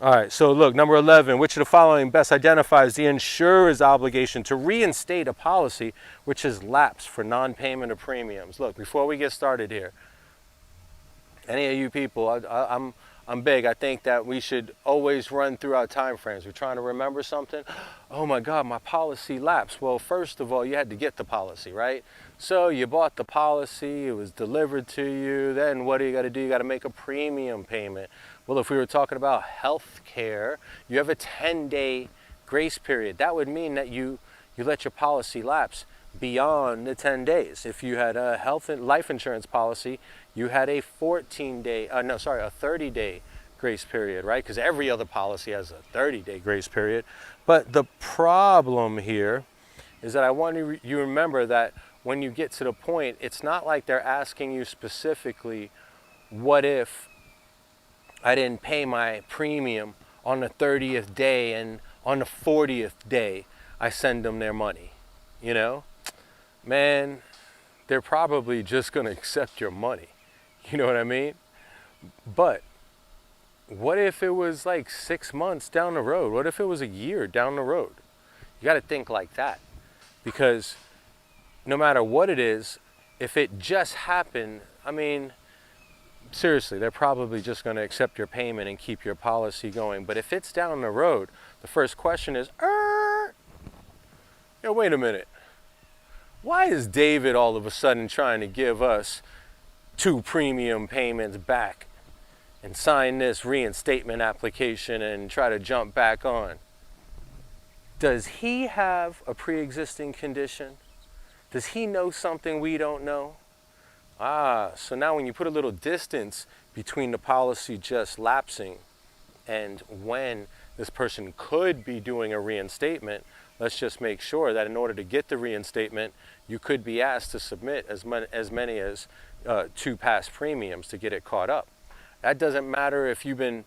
All right, so look, number 11, which of the following best identifies the insurer's obligation to reinstate a policy which has lapsed for non-payment of premiums? Look, before we get started here, any of you people, I'm big. I think that we should always run through our time frames. We're trying to remember something. Oh my God, my policy lapsed. Well, first of all, you had to get the policy, right? So you bought the policy, it was delivered to you. Then what do you got to do? You got to make a premium payment. Well, if we were talking about health care, you have a 10-day grace period. That would mean that you let your policy lapse beyond the 10 days. If you had a health and life insurance policy, you had a 30-day grace period, right? Because every other policy has a 30-day grace period. But the problem here is that I want you to remember that when you get to the point, it's not like they're asking you specifically, what if I didn't pay my premium on the 30th day and on the 40th day I send them their money, you know? Man, they're probably just going to accept your money. You know what I mean? But what if it was like 6 months down the road? What if it was a year down the road? You got to think like that, because no matter what it is, if it just happened, I mean, seriously, they're probably just going to accept your payment and keep your policy going. But if it's down the road, the first question is, yo, wait a minute. Why is David all of a sudden trying to give us 2 premium payments back and sign this reinstatement application and try to jump back on? Does he have a pre-existing condition? Does he know something we don't know? So now when you put a little distance between the policy just lapsing and when this person could be doing a reinstatement, let's just make sure that in order to get the reinstatement, you could be asked to submit as many as 2 past premiums to get it caught up. That doesn't matter if you've been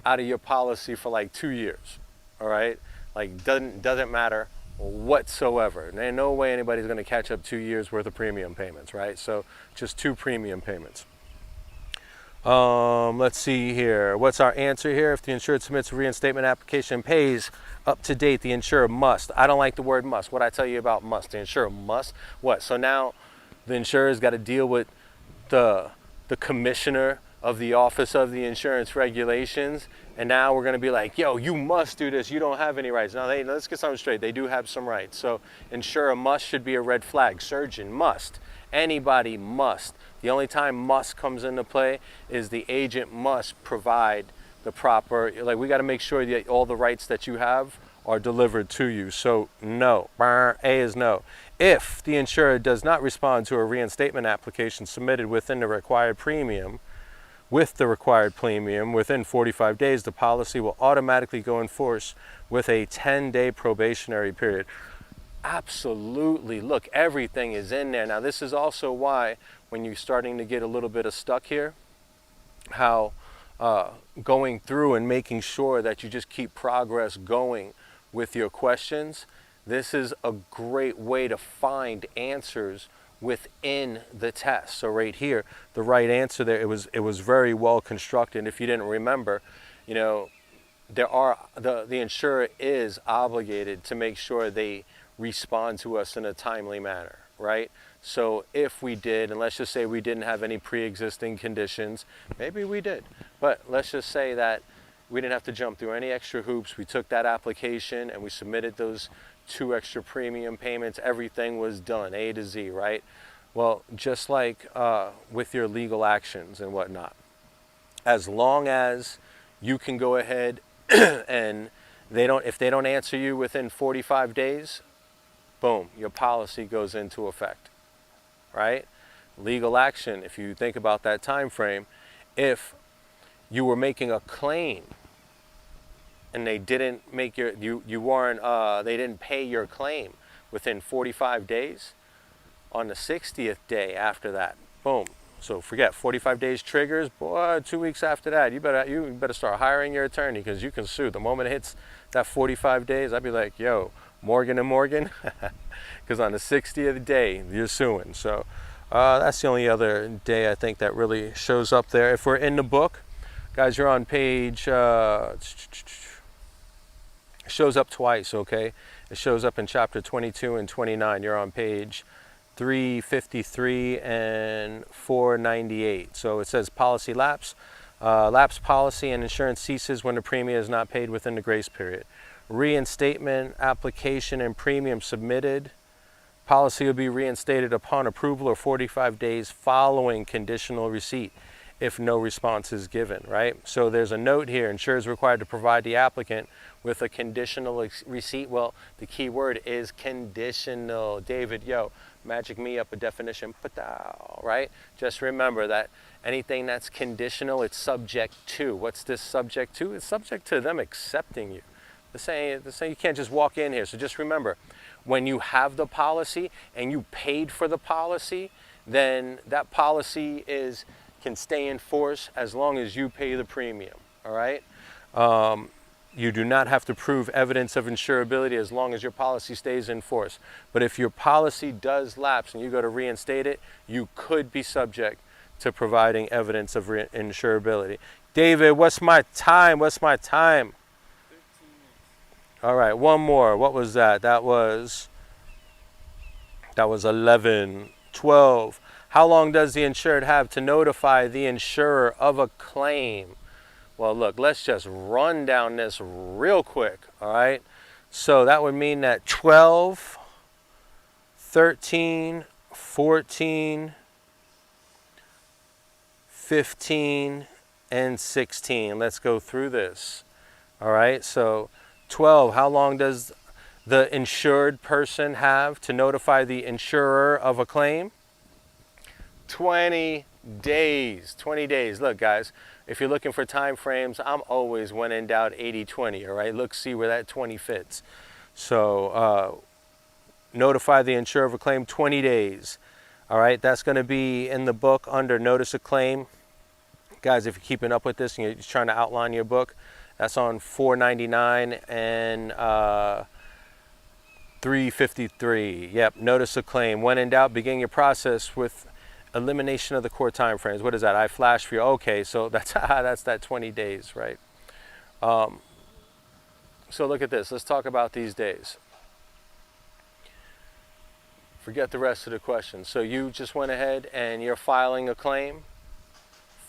out of your policy for like 2 years, all right? Like, doesn't matter whatsoever. There's no way anybody's going to catch up 2 years worth of premium payments, right? So just 2 premium payments. Let's see here. What's our answer here? If the insured submits a reinstatement application and pays up to date, the insurer must. I don't like the word must. What I tell you about must? The insurer must. What? So now the insurer's got to deal with the commissioner of the Office of the Insurance Regulations, and now we're going to be like, yo, you must do this. You don't have any rights. Now, let's get something straight. They do have some rights. So insurer must should be a red flag. Surgeon must. Anybody must. The only time must comes into play is the agent must provide the proper, like, we got to make sure that all the rights that you have are delivered to you. So no. A is no. If the insurer does not respond to a reinstatement application submitted within the required premium, within 45 days, the policy will automatically go in force with a 10-day probationary period. Absolutely. Look, everything is in there. Now, this is also why when you're starting to get a little bit of stuck here, how going through and making sure that you just keep progress going with your questions, this is a great way to find answers within the test. So right here, the right answer there, it was very well constructed. If you didn't remember, you know, the insurer is obligated to make sure they respond to us in a timely manner, right? So if we did, and let's just say we didn't have any pre-existing conditions, maybe we did, but let's just say that we didn't have to jump through any extra hoops. We took that application and we submitted those 2 extra premium payments. Everything was done, A to Z, right? Well, just like with your legal actions and whatnot, as long as you can go ahead and if they don't answer you within 45 days, boom, your policy goes into effect, right? Legal action, if you think about that time frame, if you were making a claim and they didn't make they didn't pay your claim within 45 days, on the 60th day after that, boom. So forget 45 days triggers, boy, 2 weeks after that, you better start hiring your attorney, because you can sue. The moment it hits that 45 days, I'd be like, yo, Morgan and Morgan, because on the 60th day, you're suing. So that's the only other day I think that really shows up there. If we're in the book, Guys, you're on page, it shows up twice, okay? It shows up in chapter 22 and 29. You're on page 353 and 498. So it says policy lapse. Lapse policy and insurance ceases when the premium is not paid within the grace period. Reinstatement application and premium submitted. Policy will be reinstated upon approval or 45 days following conditional receipt if no response is given, right? So there's a note here, insurer is required to provide the applicant with a conditional receipt. Well, the key word is conditional. David, yo, magic me up a definition, right? Just remember that anything that's conditional, it's subject to. What's this subject to? It's subject to them accepting you. They're saying you can't just walk in here. So just remember, when you have the policy and you paid for the policy, then that policy can stay in force as long as you pay the premium, all right? You do not have to prove evidence of insurability as long as your policy stays in force. But if your policy does lapse and you go to reinstate it, you could be subject to providing evidence of insurability. David, what's my time? What's my time? 15 minutes. All right, one more. What was that? That was 11, 12. How long does the insured have to notify the insurer of a claim? Well, look, let's just run down this real quick, all right? So that would mean that 12, 13, 14, 15, and 16. Let's go through this, all right? So 12, how long does the insured person have to notify the insurer of a claim? 20 days. 20 days. Look, guys, if you're looking for time frames, I'm always, when in doubt, 80-20, all right? Look, see where that 20 fits. So notify the insurer of a claim, 20 days. All right, that's going to be in the book under notice of claim. Guys, if you're keeping up with this and you're just trying to outline your book, that's on 499 and 353. Yep, notice of claim. When in doubt, begin your process with elimination of the core time frames. What is that? I flash for you. Okay, so that's that 20 days, right? So look at this. Let's talk about these days. Forget the rest of the questions. So you just went ahead and you're filing a claim.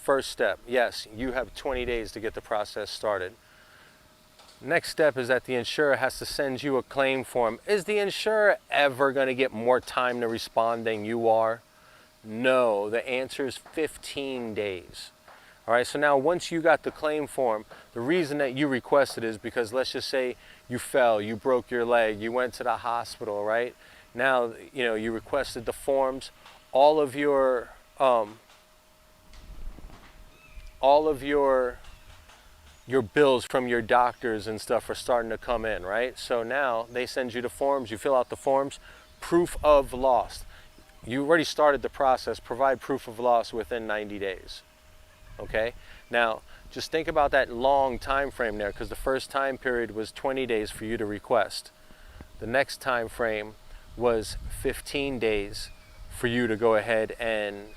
First step, yes, you have 20 days to get the process started. Next step is that the insurer has to send you a claim form. Is the insurer ever going to get more time to respond than you are? No, the answer is 15 days. All right, so now once you got the claim form, the reason that you requested is because, let's just say you fell, you broke your leg, you went to the hospital, right? Now, you requested the forms, all of your bills from your doctors and stuff are starting to come in, right? So now they send you the forms, you fill out the forms, proof of loss. You already started the process, provide proof of loss within 90 days, okay? Now, just think about that long time frame there, because the first time period was 20 days for you to request. The next time frame was 15 days for you to go ahead and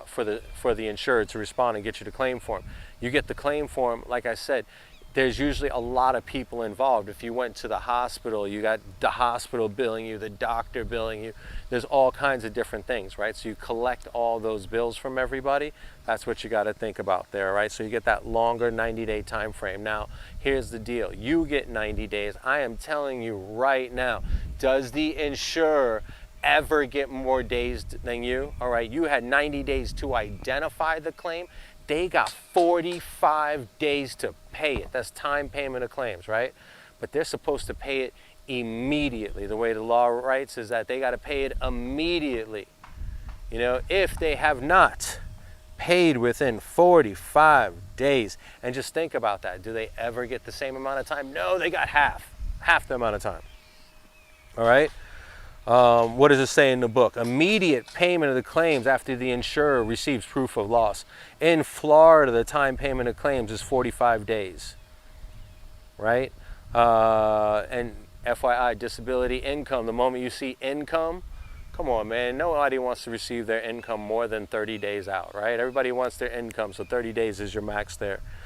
for the insurer to respond and get you the claim form. You get the claim form, like I said, there's usually a lot of people involved. If you went to the hospital, you got the hospital billing you, the doctor billing you. There's all kinds of different things, right? So you collect all those bills from everybody. That's what you got to think about there, right? So you get that longer 90-day time frame. Now, here's the deal. You get 90 days. I am telling you right now, does the insurer ever get more days than you? All right, you had 90 days to identify the claim. They got 45 days to pay it. That's time payment of claims, right? But they're supposed to pay it immediately. The way the law writes is that they got to pay it immediately. If they have not paid within 45 days, and just think about that. Do they ever get the same amount of time? No, they got half the amount of time. All right? What does it say in the book? Immediate payment of the claims after the insurer receives proof of loss. In Florida, the time payment of claims is 45 days, right? And FYI, disability income, the moment you see income, come on, man, nobody wants to receive their income more than 30 days out, right? Everybody wants their income, so 30 days is your max there.